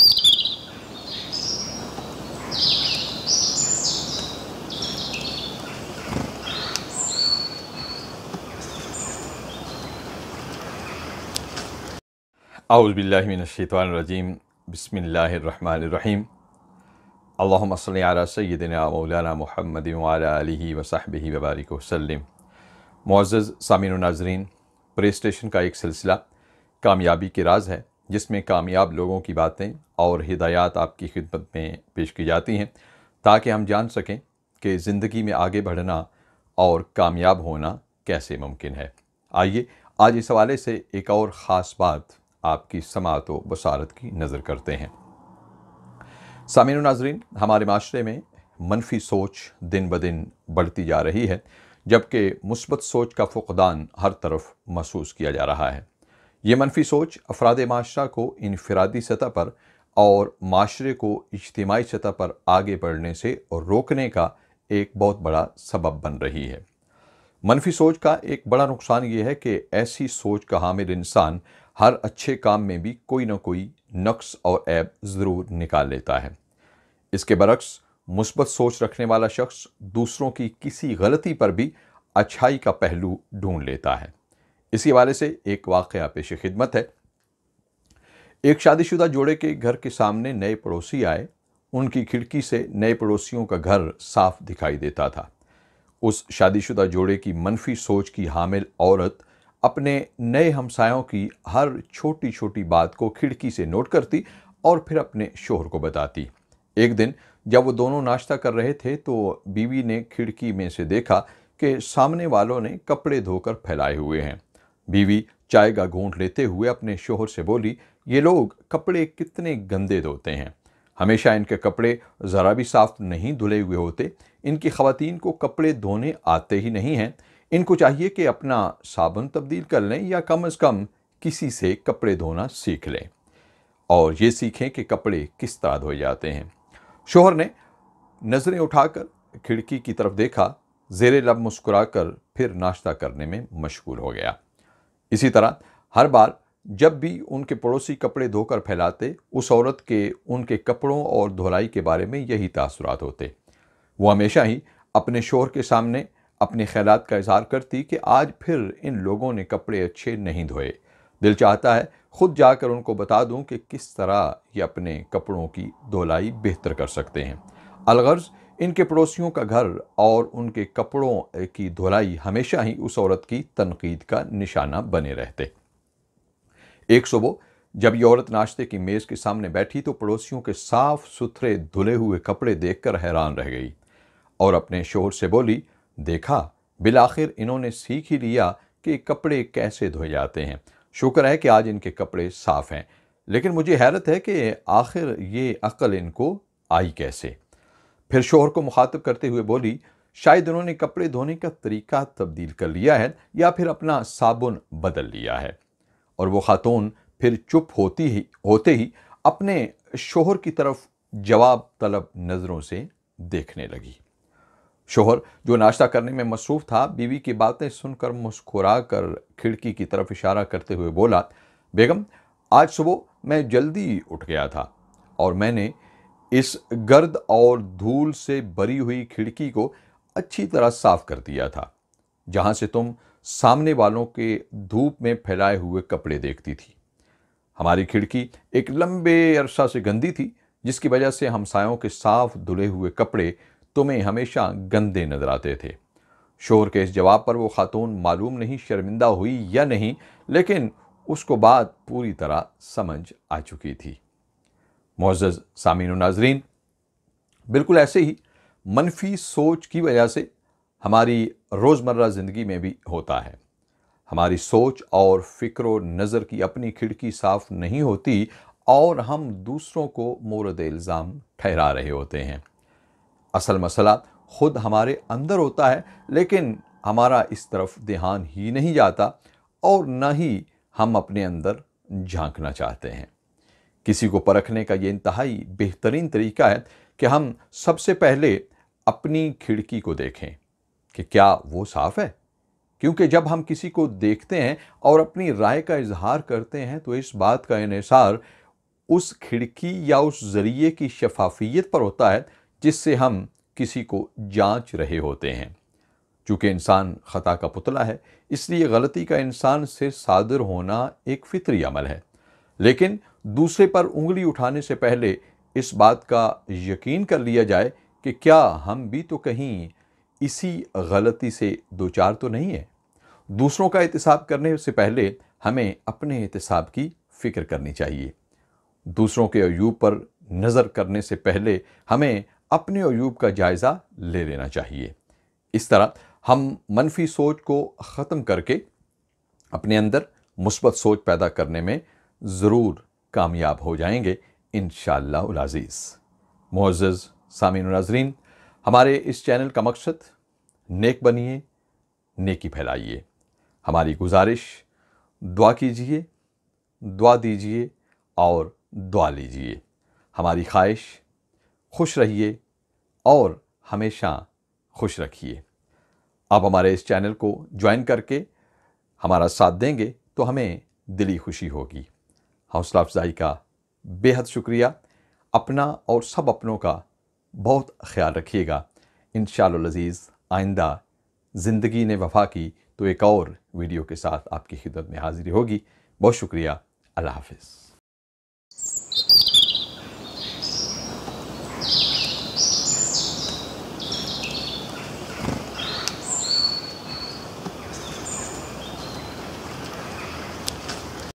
अऊज़ु बिल्लाहि मिनश्शैतानिर्रजीम बिस्मिल्लाहिर्रहमानिर्रहीम अल्लाहुम्मा सल्लि अला सय्यिदिना मौलाना मुहम्मदिन व अला आलिहि व सहबिहि व बारिक वसल्लिम। मुअज़्ज़ज़ सामीन व नाज़रीन, प्ले स्टेशन का एक सिलसिला कामयाबी के राज है, जिसमें कामयाब लोगों की बातें और हिदायत आपकी खिदमत में पेश की जाती हैं ताकि हम जान सकें कि ज़िंदगी में आगे बढ़ना और कामयाब होना कैसे मुमकिन है। आइए आज इस हवाले से एक और ख़ास बात आपकी समाअत व बसारत की नज़र करते हैं। सामीन व नाज़रीन, हमारे माशरे में मनफी सोच दिन ब दिन बढ़ती जा रही है, जबकि मुस्बत सोच का फुक़दान हर तरफ महसूस किया जा रहा है। ये मनफी सोच अफ़राद माशरा को इनफ़रादी सतह पर और माशरे को इज्तिमाई सतह पर आगे बढ़ने से रोकने का एक बहुत बड़ा सबब बन रही है। मनफी सोच का एक बड़ा नुकसान ये है कि ऐसी सोच का हामिल इंसान हर अच्छे काम में भी कोई ना कोई नक्स और ऐब ज़रूर निकाल लेता है। इसके बरक्स मुस्बत सोच रखने वाला शख्स दूसरों की किसी गलती पर भी अच्छाई का पहलू ढूंढ लेता है। इसी हवाले से एक वाक़या पेश खिदमत है। एक शादीशुदा जोड़े के घर के सामने नए पड़ोसी आए। उनकी खिड़की से नए पड़ोसियों का घर साफ दिखाई देता था। उस शादीशुदा जोड़े की मनफी सोच की हामिल औरत अपने नए हमसायों की हर छोटी छोटी बात को खिड़की से नोट करती और फिर अपने शोहर को बताती। एक दिन जब वो दोनों नाश्ता कर रहे थे तो बीवी ने खिड़की में से देखा कि सामने वालों ने कपड़े धोकर फैलाए हुए हैं। बीवी चाय का घूंट लेते हुए अपने शोहर से बोली, ये लोग कपड़े कितने गंदे धोते हैं, हमेशा इनके कपड़े ज़रा भी साफ नहीं धुले हुए होते। इनकी ख़वातीन को कपड़े धोने आते ही नहीं हैं। इनको चाहिए कि अपना साबुन तब्दील कर लें या कम से कम किसी से कपड़े धोना सीख लें और ये सीखें कि कपड़े किस तरह धोए जाते हैं। शोहर ने नज़रें उठाकर खिड़की की तरफ देखा, ज़ेरे लब मुस्कुराकर फिर नाश्ता करने में मशगूल हो गया। इसी तरह हर बार जब भी उनके पड़ोसी कपड़े धोकर फैलाते, उस औरत के उनके कपड़ों और धुलाई के बारे में यही तासुरात होते। वो हमेशा ही अपने शोहर के सामने अपने ख्यालात का इजहार करती कि आज फिर इन लोगों ने कपड़े अच्छे नहीं धोए। दिल चाहता है खुद जाकर उनको बता दूं कि किस तरह ये अपने कपड़ों की धुलाई बेहतर कर सकते हैं। अलगर्ज इनके पड़ोसियों का घर और उनके कपड़ों की धुलाई हमेशा ही उस औरत की तनकीद का निशाना बने रहते। एक सुबह जब ये औरत नाश्ते की मेज़ के सामने बैठी तो पड़ोसियों के साफ सुथरे धुले हुए कपड़े देखकर हैरान रह गई और अपने शोहर से बोली, देखा, बिलाखिर इन्होंने सीख ही लिया कि कपड़े कैसे धोए जाते हैं। शुक्र है कि आज इनके कपड़े साफ हैं, लेकिन मुझे हैरत है कि आखिर ये अक्ल इनको आई कैसे। फिर शोहर को मुखातिब करते हुए बोली, शायद उन्होंने कपड़े धोने का तरीका तब्दील कर लिया है या फिर अपना साबुन बदल लिया है। और वो खातून फिर चुप होते ही अपने शोहर की तरफ जवाब तलब नज़रों से देखने लगी। शोहर जो नाश्ता करने में मसरूफ़ था, बीवी की बातें सुनकर मुस्कुरा कर खिड़की की तरफ इशारा करते हुए बोला, बेगम, आज सुबह मैं जल्दी उठ गया था और मैंने इस गर्द और धूल से भरी हुई खिड़की को अच्छी तरह साफ कर दिया था, जहां से तुम सामने वालों के धूप में फैलाए हुए कपड़े देखती थी। हमारी खिड़की एक लंबे अरसा से गंदी थी, जिसकी वजह से हमसायों के साफ धुले हुए कपड़े तुम्हें हमेशा गंदे नजर आते थे। शोहर के इस जवाब पर वो खातून मालूम नहीं शर्मिंदा हुई या नहीं, लेकिन उसको बात पूरी तरह समझ आ चुकी थी। मुअज़्ज़ज़ सामीन व नाज़रीन, बिल्कुल ऐसे ही मनफी सोच की वजह से हमारी रोज़मर्रा ज़िंदगी में भी होता है। हमारी सोच और फ़िक्र व नज़र की अपनी खिड़की साफ नहीं होती और हम दूसरों को मोरद इल्ज़ाम ठहरा रहे होते हैं। असल मसला खुद हमारे अंदर होता है, लेकिन हमारा इस तरफ ध्यान ही नहीं जाता और न ही हम अपने अंदर झांकना चाहते हैं। किसी को परखने का ये इंतहाई बेहतरीन तरीका है कि हम सबसे पहले अपनी खिड़की को देखें कि क्या वो साफ है। क्योंकि जब हम किसी को देखते हैं और अपनी राय का इजहार करते हैं तो इस बात का इन्हिसार اس کھڑکی یا اس ذریعے کی شفافیت پر ہوتا ہے جس سے ہم کسی کو جانچ رہے ہوتے ہیں۔ چونکہ انسان خطا کا پتلا ہے، اس لیے غلطی کا انسان سے صادر ہونا ایک فطری عمل ہے، لیکن دوسرے پر انگلی اٹھانے سے پہلے اس بات کا یقین کر لیا جائے کہ کیا ہم بھی تو کہیں اسی غلطی سے دوچار تو نہیں ہیں۔ دوسروں کا احتساب کرنے سے پہلے ہمیں اپنے احتساب کی فکر کرنی چاہیے۔ دوسروں کے عیوب پر نظر کرنے سے پہلے ہمیں اپنے عیوب کا جائزہ لے لینا چاہیے۔ اس طرح ہم منفی سوچ کو ختم کر کے اپنے اندر مثبت سوچ پیدا کرنے میں ضرور کامیاب ہو جائیں گے انشاءاللہ العزیز۔ معزز سامعین و ناظرین، ہمارے اس چینل کا مقصد نیک بنیے، نیکی پھیلائیے۔ ہماری گزارش دعا کیجیے، دعا دیجیے اور دعا لیجیے۔ ہماری خواہش خوش رہیے اور ہمیشہ خوش رکھیے۔ آپ ہمارے اس چینل کو جوائن کر کے ہمارا ساتھ دیں گے تو ہمیں دلی خوشی ہوگی۔ حوصلہ افزائی کا بے حد شکریہ۔ اپنا اور سب اپنوں کا بہت خیال رکھیے گا۔ انشاءاللہ العزیز آئندہ زندگی نے وفا کی تو ایک اور ویڈیو کے ساتھ آپ کی خدمت میں حاضری ہوگی۔ بہت شکریہ۔ اللہ حافظ۔